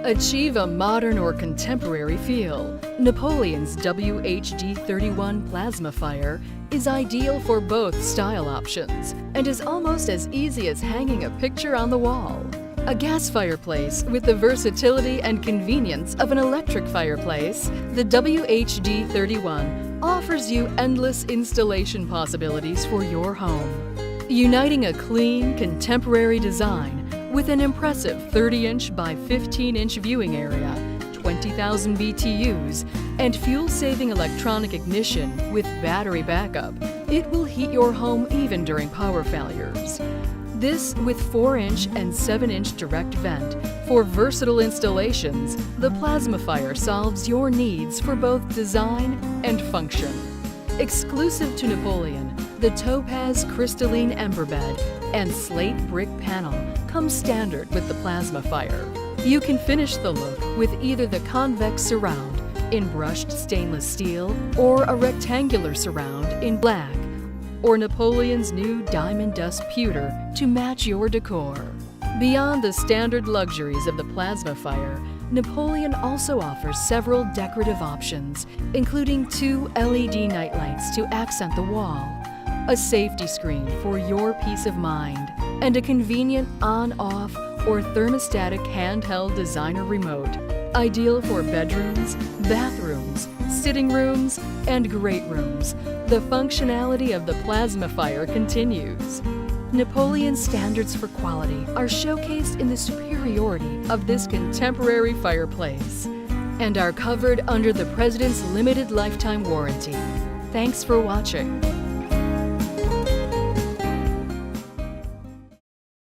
Achieve a modern or contemporary feel. Napoleon's WHD31 Plazmafire is ideal for both style options and is almost as easy as hanging a picture on the wall. A gas fireplace with the versatility and convenience of an electric fireplace, the WHD31 offers you endless installation possibilities for your home. Uniting a clean, contemporary design with an impressive 30-inch by 15-inch viewing area, 20,000 BTUs, and fuel-saving electronic ignition with battery backup, it will heat your home even during power failures. This with 4-inch and 7-inch direct vent for versatile installations, the Plazmafire solves your needs for both design and function. Exclusive to Napoleon, the topaz crystalline ember bed and slate brick panel come standard with the Plazmafire. You can finish the look with either the convex surround in brushed stainless steel or a rectangular surround in black, or Napoleon's new diamond dust pewter to match your decor. Beyond the standard luxuries of the Plazmafire, Napoleon also offers several decorative options, including 2 LED nightlights to accent the wall, a safety screen for your peace of mind, and a convenient on-off or thermostatic handheld designer remote, ideal for bedrooms, bathrooms, sitting rooms, and great rooms. The functionality of the Plazmafire continues. Napoleon's standards for quality are showcased in the superiority of this contemporary fireplace and are covered under the President's limited lifetime warranty. Thanks for watching.